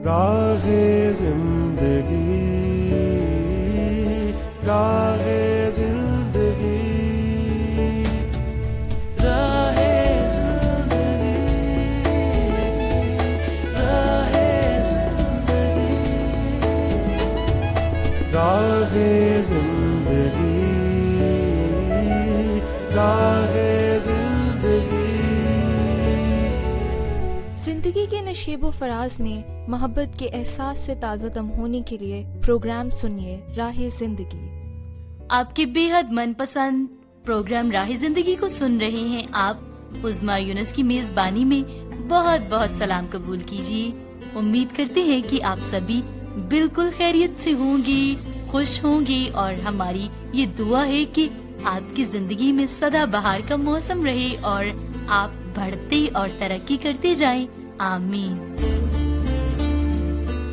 راہ زندگی، راہ زندگی، راہ زندگی، راہ زندگی، راہ زندگی، راہ زندگی۔ زندگی کے نشیب و فراز میں محبت کے احساس سے تازہ دم ہونے کے لیے پروگرام سنیے راہ زندگی۔ آپ کے بے حد من پسند پروگرام راہ زندگی کو سن رہے ہیں آپ عظمیٰ یونس کی میزبانی میں۔ بہت بہت سلام قبول کیجیے۔ امید کرتے ہیں کہ آپ سبھی بالکل خیریت سے ہوں گی، خوش ہوں گی، اور ہماری یہ دعا ہے کہ آپ کی زندگی میں سدا بہار کا موسم رہے اور آپ بڑھتے اور ترقی کرتے جائیں، آمین۔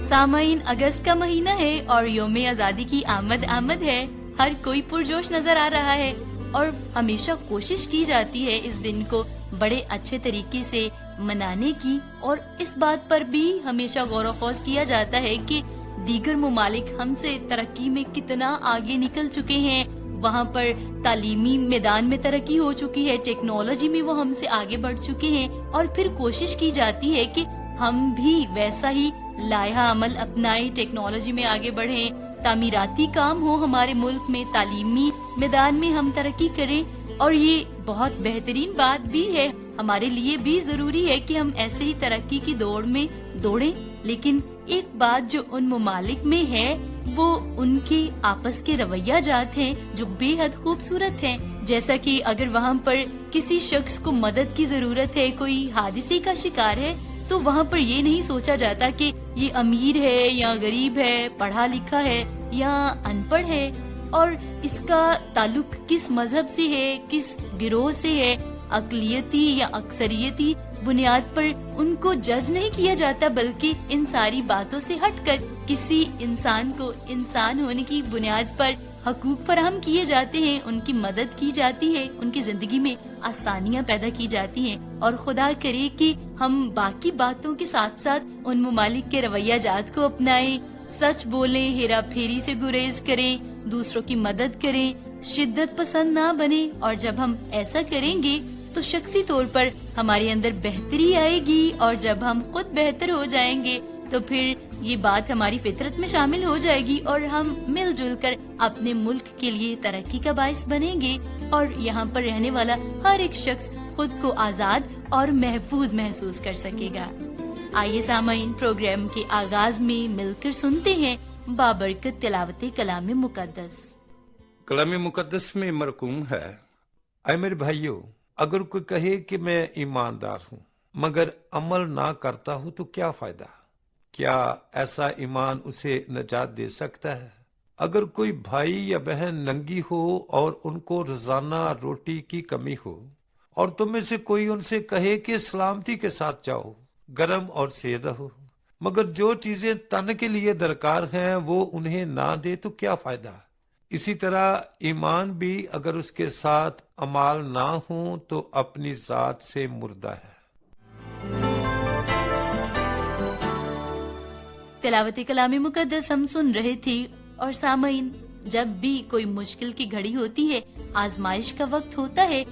سامعین، اگست کا مہینہ ہے اور یوم آزادی کی آمد ہے۔ ہر کوئی پرجوش نظر آ رہا ہے اور ہمیشہ کوشش کی جاتی ہے اس دن کو بڑے اچھے طریقے سے منانے کی، اور اس بات پر بھی ہمیشہ غور و خوض کیا جاتا ہے کہ دیگر ممالک ہم سے ترقی میں کتنا آگے نکل چکے ہیں، وہاں پر تعلیمی میدان میں ترقی ہو چکی ہے، ٹیکنالوجی میں وہ ہم سے آگے بڑھ چکے ہیں، اور پھر کوشش کی جاتی ہے کہ ہم بھی ویسا ہی لائحہ عمل اپنائیں، ٹیکنالوجی میں آگے بڑھیں، تعمیراتی کام ہو ہمارے ملک میں، تعلیمی میدان میں ہم ترقی کریں، اور یہ بہت بہترین بات بھی ہے، ہمارے لیے بھی ضروری ہے کہ ہم ایسے ہی ترقی کی دوڑ میں دوڑیں۔ لیکن ایک بات جو ان ممالک میں ہے وہ ان کے آپس کے رویہ جات ہیں جو بے حد خوبصورت ہیں، جیسا کہ اگر وہاں پر کسی شخص کو مدد کی ضرورت ہے، کوئی حادثے کا شکار ہے، تو وہاں پر یہ نہیں سوچا جاتا کہ یہ امیر ہے یا غریب ہے، پڑھا لکھا ہے یا ان پڑھ ہے، اور اس کا تعلق کس مذہب سے ہے، کس گروہ سے ہے، اقلیتی یا اکثریتی بنیاد پر ان کو جج نہیں کیا جاتا، بلکہ ان ساری باتوں سے ہٹ کر کسی انسان کو انسان ہونے کی بنیاد پر حقوق فراہم کیے جاتے ہیں، ان کی مدد کی جاتی ہے، ان کی زندگی میں آسانیاں پیدا کی جاتی ہیں، اور خدا کرے کہ ہم باقی باتوں کے ساتھ ساتھ ان ممالک کے رویہ جات کو اپنائیں، سچ بولیں، ہیرا پھیری سے گریز کریں، دوسروں کی مدد کریں، شدت پسند نہ بنیں، اور جب ہم ایسا کریں گے تو شخصی طور پر ہمارے اندر بہتری آئے گی، اور جب ہم خود بہتر ہو جائیں گے تو پھر یہ بات ہماری فطرت میں شامل ہو جائے گی، اور ہم مل جل کر اپنے ملک کے لیے ترقی کا باعث بنیں گے، اور یہاں پر رہنے والا ہر ایک شخص خود کو آزاد اور محفوظ محسوس کر سکے گا۔ آئیے سامعین، پروگرام کے آغاز میں مل کر سنتے ہیں بابرکت تلاوت کلام مقدس۔ کلام مقدس میں مرقوم ہے: اے میرے بھائیو، اگر کوئی کہے کہ میں ایماندار ہوں مگر عمل نہ کرتا ہوں تو کیا فائدہ؟ کیا ایسا ایمان اسے نجات دے سکتا ہے؟ اگر کوئی بھائی یا بہن ننگی ہو اور ان کو روزانہ روٹی کی کمی ہو، اور تم میں سے کوئی ان سے کہے کہ سلامتی کے ساتھ جاؤ، گرم اور سیر رہو، مگر جو چیزیں تن کے لیے درکار ہیں وہ انہیں نہ دے تو کیا فائدہ؟ اسی طرح ایمان بھی اگر اس کے ساتھ اعمال نہ ہوں تو اپنی ذات سے مردہ ہے۔ تلاوت کلام مقدس ہم سن رہے تھے، اور سامعین، جب بھی کوئی مشکل کی گھڑی ہوتی ہے، آزمائش کا وقت ہوتا ہے،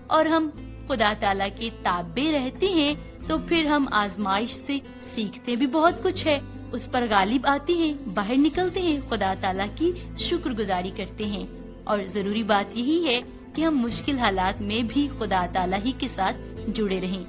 اور ہم خدا تعالیٰ کے تابع رہتے ہیں، تو پھر ہم آزمائش سے سیکھتے بھی بہت کچھ ہے، اس پر غالب آتے ہیں، باہر نکلتے ہیں، خدا تعالیٰ کی شکر گزاری کرتے ہیں، اور ضروری بات یہی ہے کہ ہم مشکل حالات میں بھی خدا تعالیٰ ہی کے ساتھ جڑے رہیں۔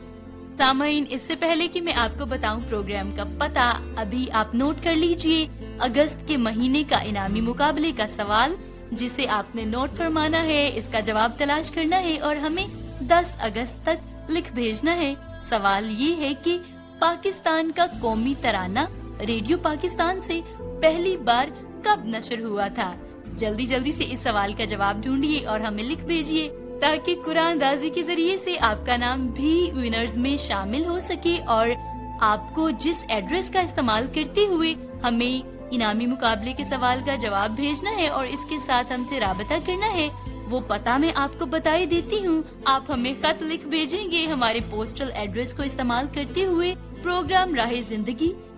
سامعین، اس سے پہلے کہ میں آپ کو بتاؤں پروگرام کا پتہ، ابھی آپ نوٹ کر لیجئے اگست کے مہینے کا انعامی مقابلے کا سوال، جسے آپ نے نوٹ فرمانا ہے، اس کا جواب تلاش کرنا ہے اور ہمیں 10 اگست تک لکھ بھیجنا ہے۔ سوال یہ ہے کہ پاکستان کا قومی ترانہ ریڈیو پاکستان سے پہلی بار کب نشر ہوا تھا؟ جلدی سے اس سوال کا جواب ڈھونڈیے اور ہمیں لکھ بھیجیے، تاکہ قرآن اندازی کے ذریعے سے آپ کا نام بھی ونرز میں شامل ہو سکے، اور آپ کو جس ایڈریس کا استعمال کرتے ہوئے ہمیں انعامی مقابلے کے سوال کا جواب بھیجنا ہے اور اس کے ساتھ ہم سے رابطہ کرنا ہے، وہ پتہ میں آپ کو بتائی دیتی ہوں۔ آپ ہمیں خط لکھ بھیجیں گے ہمارے پوسٹل ایڈریس کو استعمال کرتے ہوئے، پروگرام راہ زندگی،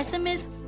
SMS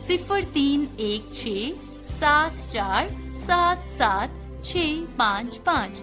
031674775655।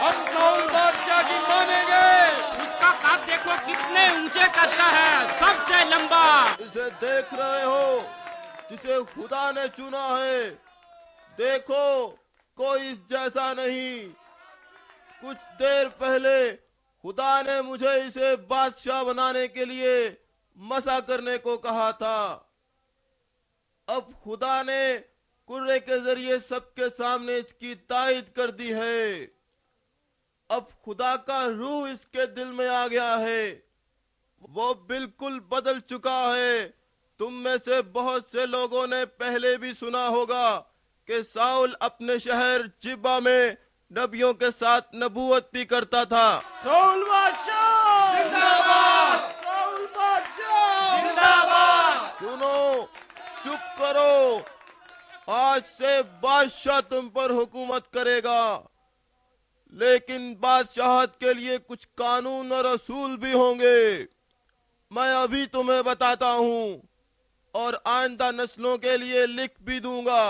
ہم ساؤل بادشاہ کی مانیں گے. اس کا قد دیکھو کتنے اونچے قد کا ہے, سب سے لمبا. اسے دیکھ رہے ہو جسے خدا نے چنا ہے. دیکھو کوئی اس جیسا نہیں. کچھ دیر پہلے خدا نے مجھے اسے بادشاہ بنانے کے لیے مسا کرنے کو کہا تھا. اب خدا نے قرے کے ذریعے سب کے سامنے اس کی تائید کر دی ہے. اب خدا کا روح اس کے دل میں آ گیا ہے. وہ بالکل بدل چکا ہے. تم میں سے بہت سے لوگوں نے پہلے بھی سنا ہوگا کہ ساؤل اپنے شہر جبا میں نبیوں کے ساتھ نبوت بھی کرتا تھا. ساؤل بادشاہ زندہ باد. ساؤل بادشاہ زندہ باد. سنو, چپ کرو. آج سے بادشاہ تم پر حکومت کرے گا, لیکن بادشاہت کے لیے کچھ قانون اور اصول بھی ہوں گے. میں ابھی تمہیں بتاتا ہوں اور آئندہ نسلوں کے لیے لکھ بھی دوں گا.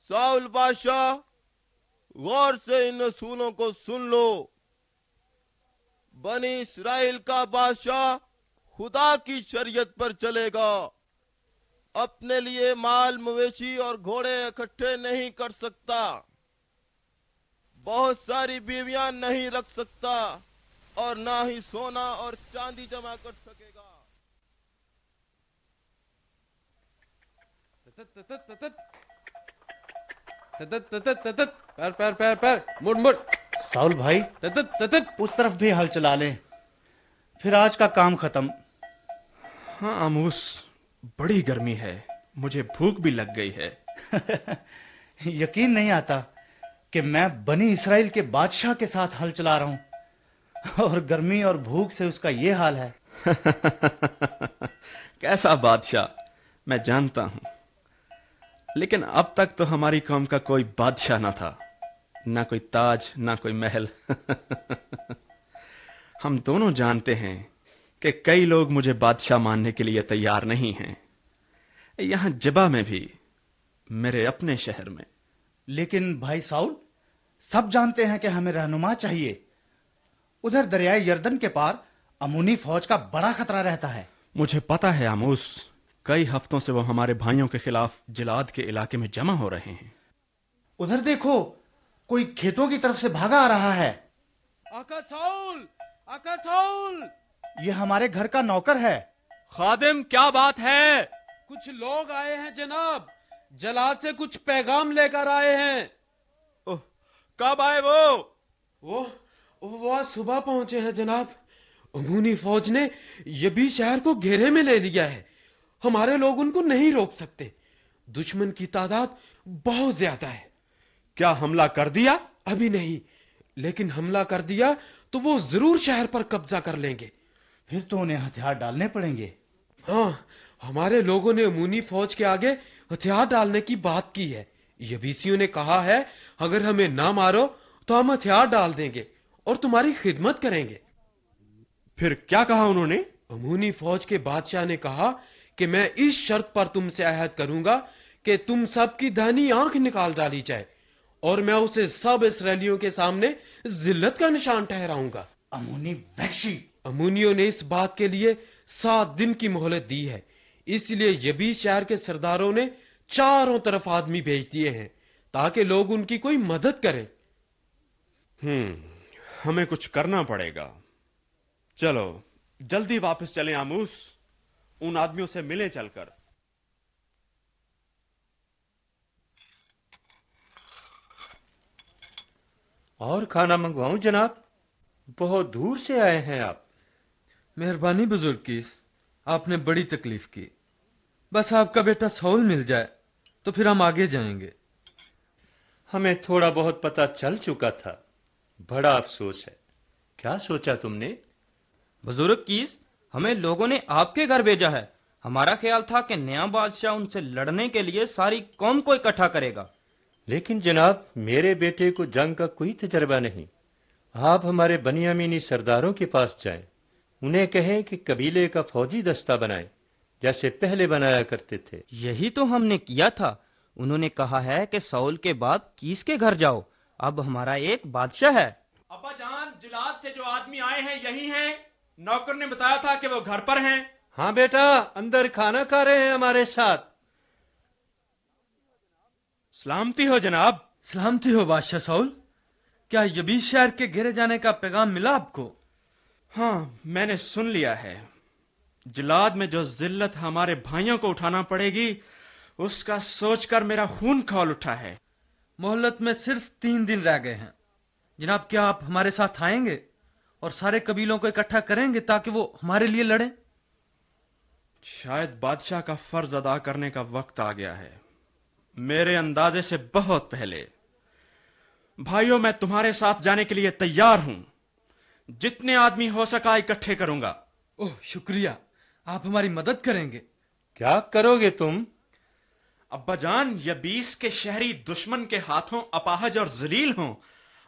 ساؤل بادشاہ, غور سے ان اصولوں کو سن لو. بنی اسرائیل کا بادشاہ خدا کی شریعت پر چلے گا. اپنے لیے مال مویشی اور گھوڑے اکٹھے نہیں کر سکتا. بہت ساری بیویاں نہیں رکھ سکتا اور نہ ہی سونا اور چاندی جمع کر سکے گا. پیر مڑ. ساؤل بھائی, اس طرف بھی ہل چلا لیں, پھر آج کا کام ختم. ہاں آموس, بڑی گرمی ہے, مجھے بھوک بھی لگ گئی ہے. یقین نہیں آتا کہ میں بنی اسرائیل کے بادشاہ کے ساتھ ہل چلا رہا ہوں اور گرمی اور بھوک سے اس کا یہ حال ہے. کیسا بادشاہ, میں جانتا ہوں, لیکن اب تک تو ہماری قوم کا کوئی بادشاہ نہ تھا, نہ کوئی تاج, نہ کوئی محل. ہم دونوں جانتے ہیں کہ کئی لوگ مجھے بادشاہ ماننے کے لیے تیار نہیں ہیں, یہاں جبا میں بھی, میرے اپنے شہر میں. لیکن بھائی ساؤل, سب جانتے ہیں کہ ہمیں رہنما چاہیے. ادھر دریائے یردن کے پار امونی فوج کا بڑا خطرہ رہتا ہے. مجھے پتا ہے آموس, کئی ہفتوں سے وہ ہمارے بھائیوں کے خلاف جلاد کے علاقے میں جمع ہو رہے ہیں. ادھر دیکھو, کوئی کھیتوں کی طرف سے بھاگا آ رہا ہے. آقا ساؤل, آقا ساؤل. یہ ہمارے گھر کا نوکر ہے. خادم, کیا بات ہے؟ کچھ لوگ آئے ہیں جناب, جلاد سے کچھ پیغام لے کر آئے ہیں. کب آئے وہ آج صبح پہنچے ہیں جناب. امونی فوج نے یہ بھی شہر کو گھیرے میں لے لیا ہے. ہمارے لوگ ان کو نہیں روک سکتے. دشمن کی تعداد بہت زیادہ ہے. کیا حملہ کر دیا؟ ابھی نہیں, لیکن حملہ کر دیا تو وہ ضرور شہر پر قبضہ کر لیں گے. پھر تو انہیں ہتھیار ڈالنے پڑیں گے. ہاں, ہمارے لوگوں نے امونی فوج کے آگے ہتھیار ڈالنے کی بات کی ہے. یبیسیوں نے کہا ہے اگر ہمیں نہ مارو تو ہم ہتھیار ڈال دیں گے اور تمہاری خدمت کریں گے. پھر کیا کہا انہوں نے؟ امونی فوج کے بادشاہ نے کہا کہ میں اس شرط پر تم سے عہد کروں گا کہ تم سب کی دہنی آنکھ نکال ڈالی جائے اور میں اسے سب اسرائیلیوں کے سامنے ذلت کا نشان ٹھہراؤں گا. امونی وحشی. امونیوں نے اس بات کے لیے 7 دن کی مہلت دی ہے. اس لیے یبی شہر کے سرداروں نے چاروں طرف آدمی بھیج دیے ہیں تاکہ لوگ ان کی کوئی مدد کریں. ہمیں کچھ کرنا پڑے گا. چلو جلدی واپس چلیں آموس, ان آدمیوں سے ملیں چل کر. اور کھانا منگواؤں جناب؟ بہت دور سے آئے ہیں آپ. مہربانی بزرگ کی, آپ نے بڑی تکلیف کی. بس آپ کا بیٹا ساؤل مل جائے تو پھر ہم آگے جائیں گے. ہمیں تھوڑا بہت پتہ چل چکا تھا. بڑا افسوس ہے. کیا سوچا تم نے؟ بزرگ کیس, ہمیں لوگوں نے آپ کے گھر بھیجا ہے. ہمارا خیال تھا کہ نیا بادشاہ ان سے لڑنے کے لیے ساری قوم کو اکٹھا کرے گا. لیکن جناب, میرے بیٹے کو جنگ کا کوئی تجربہ نہیں. آپ ہمارے بنیامینی سرداروں کے پاس جائیں. انہیں کہیں کہ قبیلے کا فوجی دستہ بنائیں جیسے پہلے بنایا کرتے تھے. یہی تو ہم نے کیا تھا. انہوں نے کہا ہے کہ ساؤل کے باپ کیس کے گھر جاؤ. اب ہمارا ایک بادشاہ ہے۔ ابا جان، جلاد سے جو آدمی آئے ہیں یہی ہیں؟ نوکر نے بتایا تھا کہ وہ گھر پر ہیں۔ ہاں بیٹا، اندر کھانا کھا رہے ہیں ہمارے ساتھ۔ سلامتی ہو جناب۔ سلامتی ہو بادشاہ ساؤل، کیا یبیس شہر کے گھیرے جانے کا پیغام ملا آپ کو؟ ہاں، میں نے سن لیا ہے۔ جلاد میں جو ذلت ہمارے بھائیوں کو اٹھانا پڑے گی اس کا سوچ کر میرا خون کھول اٹھا ہے۔ مہلت میں صرف 3 دن رہ گئے ہیں جناب، کیا آپ ہمارے ساتھ آئیں گے اور سارے قبیلوں کو اکٹھا کریں گے تاکہ وہ ہمارے لیے لڑیں؟ شاید بادشاہ کا فرض ادا کرنے کا وقت آ گیا ہے، میرے اندازے سے بہت پہلے۔ بھائیوں، میں تمہارے ساتھ جانے کے لیے تیار ہوں، جتنے آدمی ہو سکا اکٹھے کروں گا۔ اوہ شکریہ، آپ ہماری مدد کریں گے۔ کیا کرو گے تم؟ ابا جان، یبیس کے شہری دشمن کے ہاتھوں اپاہج اور ذلیل ہوں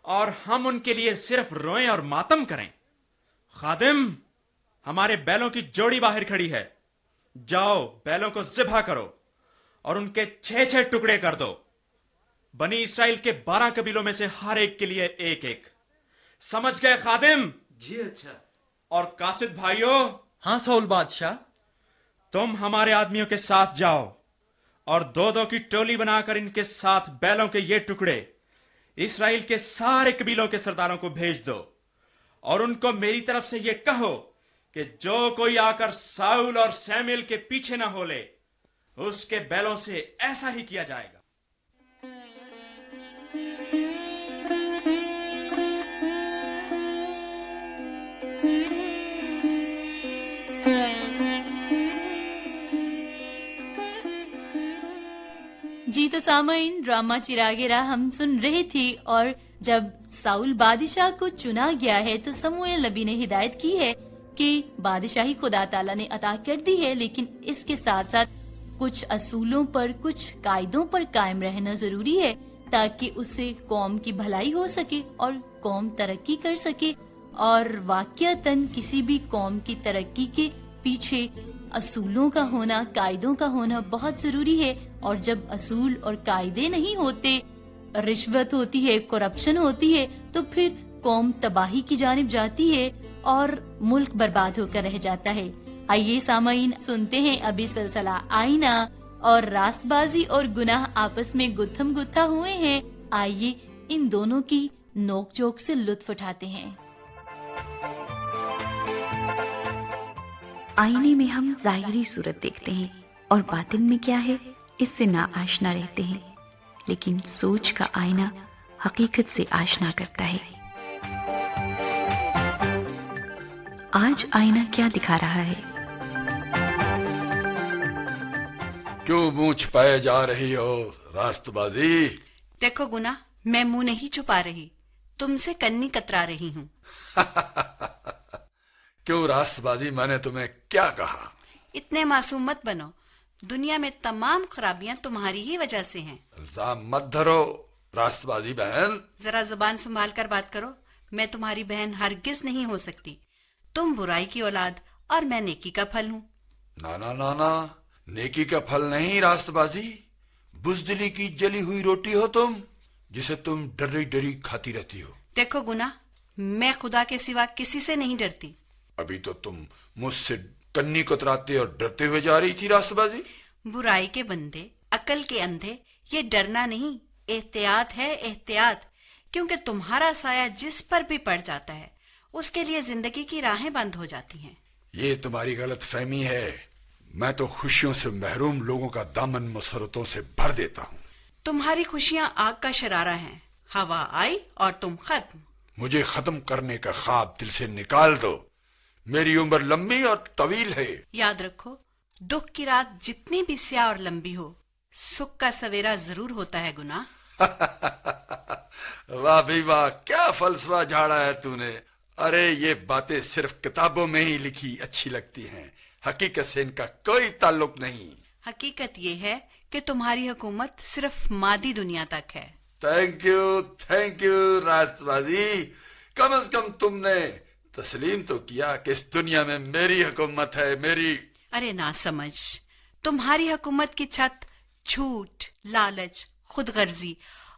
اور ہم ان کے لیے صرف روئیں اور ماتم کریں۔ خادم، ہمارے بیلوں کی جوڑی باہر کھڑی ہے، جاؤ بیلوں کو ذبح کرو اور ان کے 6 ٹکڑے کر دو۔ بنی اسرائیل کے 12 قبیلوں میں سے ہر ایک کے لیے ایک ایک۔ سمجھ گئے خادم؟ جی اچھا۔ اور قاصد بھائیوں؟ ہاں ساؤل بادشاہ۔ تم ہمارے آدمیوں کے ساتھ جاؤ اور 2 کی ٹولی بنا کر ان کے ساتھ بیلوں کے یہ ٹکڑے اسرائیل کے سارے قبیلوں کے سرداروں کو بھیج دو، اور ان کو میری طرف سے یہ کہو کہ جو کوئی آ کر ساؤل اور سیموئیل کے پیچھے نہ ہو لے، اس کے بیلوں سے ایسا ہی کیا جائے گا۔ جی تو سامعین، ڈرامہ چراغ راہ ہم سن رہے تھے، اور جب ساؤل بادشاہ کو چنا گیا ہے تو سموئیل نبی نے ہدایت کی ہے کہ بادشاہی خدا تعالیٰ نے عطا کر دی ہے، لیکن اس کے ساتھ ساتھ کچھ اصولوں پر، کچھ قاعدوں پر قائم رہنا ضروری ہے تاکہ اس سے قوم کی بھلائی ہو سکے اور قوم ترقی کر سکے۔ اور واقعتاً کسی بھی قوم کی ترقی کے پیچھے اصولوں کا ہونا، قاعدوں کا ہونا بہت ضروری ہے، اور جب اصول اور قاعدے نہیں ہوتے، رشوت ہوتی ہے، کرپشن ہوتی ہے، تو پھر قوم تباہی کی جانب جاتی ہے اور ملک برباد ہو کر رہ جاتا ہے۔ آئیے سامعین، سنتے ہیں ابھی سلسلہ آئینہ، اور راست بازی اور گناہ آپس میں گتھم گتھا ہوئے ہیں۔ آئیے ان دونوں کی نوک جھوک سے لطف اٹھاتے ہیں۔ آئینے میں ہم ظاہری صورت دیکھتے ہیں اور باطن میں کیا ہے اس سے نا آشنا رہتے ہیں، لیکن سوچ کا آئینہ حقیقت سے آشنا کرتا ہے۔ آج آئینہ کیا دکھا رہا ہے؟ کیوں منہ چھپائے جا رہی ہو راست بازی؟ دیکھو گناہ، میں منہ نہیں چھپا رہی، تم سے کنی کترا رہی ہوں۔ کیوں راست بازی، میں نے تمہیں کیا کہا؟ اتنے معصوم مت بنو، دنیا میں تمام خرابیاں تمہاری ہی وجہ سے ہیں۔ الزام مت دھرو راست بازی بہن۔ ذرا زبان سنبھال کر بات کرو، میں تمہاری بہن ہرگز نہیں ہو سکتی۔ تم برائی کی اولاد اور میں نیکی کا پھل ہوں۔ نانا نانا، نیکی کا پھل نہیں راست بازی، بزدلی کی جلی ہوئی روٹی ہو تم، جسے تم ڈری ڈری کھاتی رہتی ہو۔ دیکھو گناہ، میں خدا کے سوا کسی سے نہیں ڈرتی۔ ابھی تو تم مجھ سے کنی کتراتے اور ڈرتے ہوئے جا رہی تھی راست بازی۔ برائی کے بندے، عقل کے اندھے، یہ ڈرنا نہیں، احتیاط ہے، احتیاط، کیونکہ تمہارا سایہ جس پر بھی پڑ جاتا ہے اس کے لیے زندگی کی راہیں بند ہو جاتی ہیں۔ یہ تمہاری غلط فہمی ہے، میں تو خوشیوں سے محروم لوگوں کا دامن مسرتوں سے بھر دیتا ہوں۔ تمہاری خوشیاں آگ کا شرارہ ہیں، ہوا آئی اور تم ختم۔ مجھے ختم کرنے کا خواب دل سے نکال دو، میری عمر لمبی اور طویل ہے۔ یاد رکھو، دکھ کی رات جتنی بھی سیاہ اور لمبی ہو، سکھ کا سویرا ضرور ہوتا ہے گناہ۔ واہ بھی واہ، کیا فلسفہ جھاڑا ہے تو نے۔ ارے یہ باتیں صرف کتابوں میں ہی لکھی اچھی لگتی ہیں، حقیقت سے ان کا کوئی تعلق نہیں۔ حقیقت یہ ہے کہ تمہاری حکومت صرف مادی دنیا تک ہے۔ تھینک یو راست بازی، کم از کم تم نے تسلیم تو کیا کہ اس دنیا میں میری حکومت ہے، میری۔ ارے نہ سمجھ، تمہاری حکومت کی چھت جھوٹ، لالچ، خود غرضی